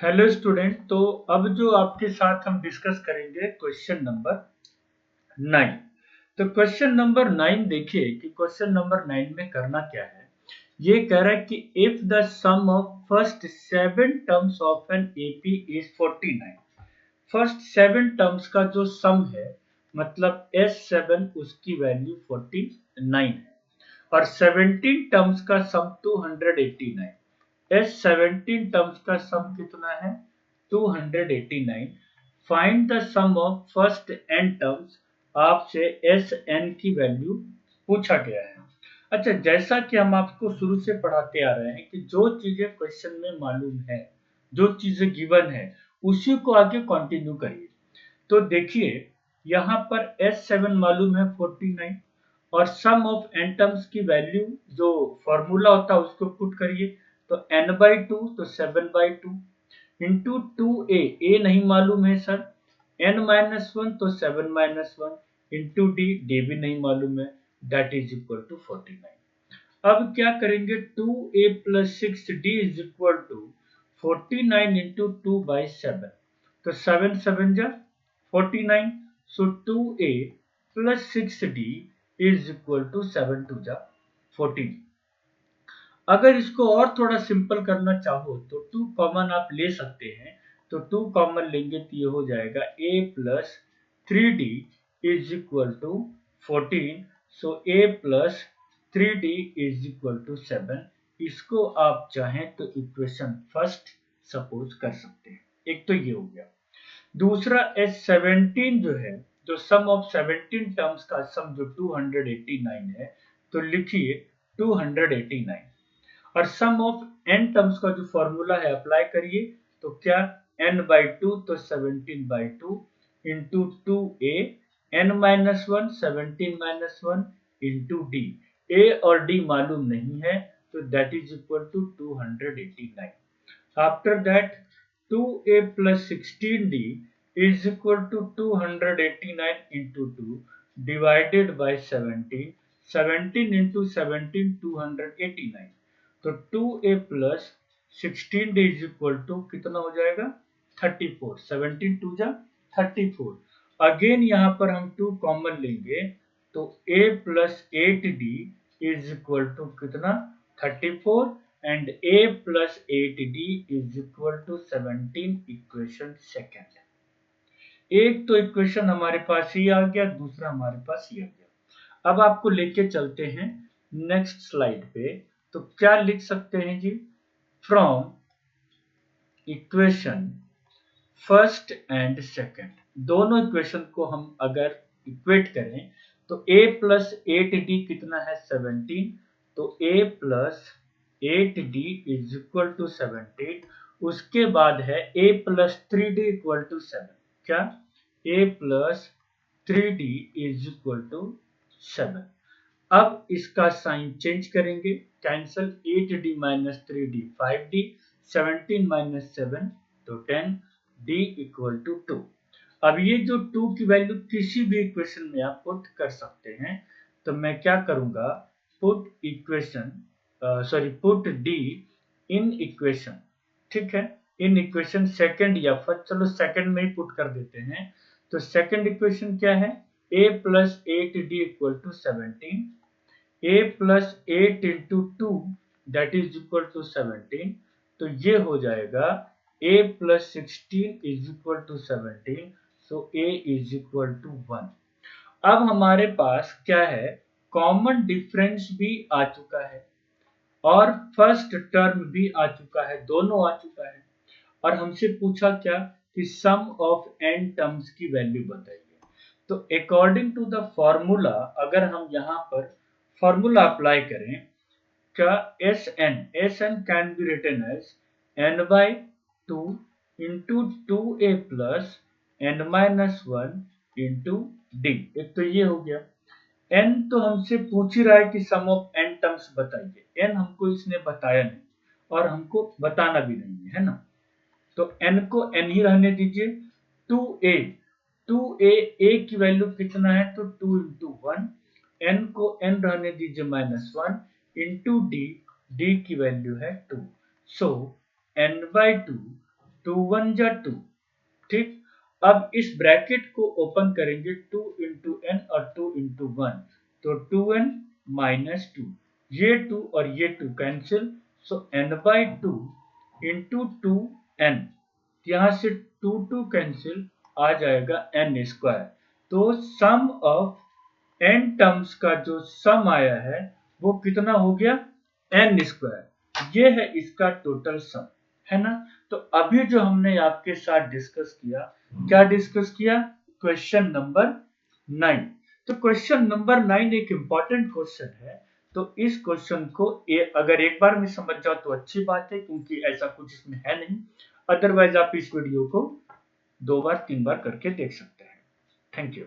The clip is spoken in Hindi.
Hello student. तो अब जो आपके साथ हम डिस्कस करेंगे क्वेश्चन नंबर 9। तो क्वेश्चन नंबर 9 देखिए कि क्वेश्चन नंबर 9 में करना क्या है। ये कह रहा है कि if the sum of first 7 terms of an AP is 49। First 7 terms का जो सम है मतलब S7 उसकी वैल्यू 49 है और 17 टर्म्स का सम 289। S17 टर्म्स का सम कितना है 289। Find the sum of first n terms. आपसे Sn की वैल्यू पूछा गया है। अच्छा, जैसा कि हम आपको शुरू से पढ़ाते आ रहे हैं कि जो चीजें क्वेश्चन में मालूम है, जो चीजें गिवन है, उसी को आगे कंटिन्यू करिए। तो देखिए यहाँ पर S7 मालूम है 49 और सम ऑफ n टर्म्स की वैल्यू जो फॉर्मूला होता है उसको पुट करिए। तो n/2 तो 7/2 इंटू 2a, a नहीं मालूम है सर, n-1 तो 7-1 इंटू d भी नहीं मालूम है, दैट इज इक्वल टू 49। अब क्या करेंगे 2a plus 6d is equal to 49 into 2/7। तो 7 7 जा 49। So 2a plus 6d is equal to 7 2 जा 14। अगर इसको और थोड़ा सिंपल करना चाहो तो 2 कॉमन आप ले सकते हैं। तो 2 कॉमन लेंगे तो ये हो जाएगा a plus 3d is equal to 14। So a plus 3d is equal to 7। इसको आप चाहें तो इक्वेशन फर्स्ट सपोज कर सकते हैं। एक तो ये हो गया। दूसरा S17 जो है, जो सम ऑफ 17 टर्म्स का सम जो 289 है, तो लिखिए 289 और सम ऑफ n टर्म्स का जो फॉर्मूला है अप्लाई करिए। तो क्या n/2 तो 17/2 into 2a n-1 17-1 into d। a और d मालूम नहीं है तो that is equal to 289। After that 2a plus 16d is equal to 289 into 2 divided by 17। 17 into 17 289। तो 2a plus 16d is equal to कितना हो जाएगा 34। 17 2 जा 34। अगेन यहाँ पर हम 2 कॉमन लेंगे तो a plus 8d is equal to कितना 34 and a plus 8d is equal to 17। Equation second. एक तो इक्वेशन हमारे पास ही आ गया, दूसरा हमारे पास ये आ गया। अब आपको लेके चलते हैं नेक्स्ट स्लाइड पे। तो क्या लिख सकते हैं जी, from equation first and second, दोनों इक्वेशन को हम अगर इक्वेट करें तो a प्लस 8d कितना है 17। तो a plus 8d is equal to 17। उसके बाद है a plus 3d equal to 7। क्या a plus 3d is equal to 7। अब इसका साइन चेंज करेंगे, cancel 8d minus 3d 5d 17 minus 7 तो 10 d इक्वल टू 2। अब ये जो 2 की वैल्यू किसी भी इक्वेशन में आप पुट कर सकते हैं। तो मैं क्या करूंगा put equation put d in equation, ठीक है, इन इक्वेशन सेकंड या फर्स्ट, चलो सेकंड में ही पुट कर देते हैं। तो सेकंड इक्वेशन क्या है a plus 8d equal to 17। a plus 8 into 2 that is equal to 17। तो ये हो जाएगा a plus 16 is equal to 17। So a is equal to 1। अब हमारे पास क्या है, कॉमन डिफरेंस भी आ चुका है और फर्स्ट टर्म भी आ चुका है, दोनों आ चुका है। और हमसे पूछा क्या कि सम ऑफ n टर्म्स की वैल्यू बताइए। तो अकॉर्डिंग टू द फॉर्मूला, अगर हम यहाँ पर फॉर्मूला अप्लाई करें, क्या Sn can be written as n/2 into 2a plus n-1 into d। एक तो ये हो गया। n तो हमसे पूछ ही रहा है कि सम ऑफ n टर्म्स बताइए, n हमको इसने बताया नहीं और हमको बताना भी नहीं है ना। तो n को n ही रहने दीजिए। 2a, 2a a की वैल्यू कितना है तो 2 इंटू 1, n को n रहने दीजिए -1 इंटू d, d की वैल्यू है 2। सो n/2 2 1 जा 2, ठीक। अब इस ब्रैकेट को ओपन करेंगे 2 इंटू एन और 2 इंटू 1, तो 2n माइनस 2, ये 2 और ये 2 cancel, so n by 2 into 2n, यहाँ से 2 2 कैंसिल, आ जाएगा n स्क्वायर। तो सम ऑफ n टर्म्स का जो सम आया है वो कितना हो गया, n स्क्वायर। ये है इसका टोटल सम, है ना। तो अभी जो हमने आपके साथ डिस्कस किया, क्या डिस्कस किया, क्वेश्चन नंबर 9। तो क्वेश्चन नंबर 9 एक इंपॉर्टेंट क्वेश्चन है। तो इस क्वेश्चन को अगर एक बार में समझ जाओ तो अच्छी बात है, क्योंकि ऐसा कुछ इसमें है नहीं। अदरवाइज आप इस वीडियो को 2 बार 3 बार करके देख सकते हैं। Thank you.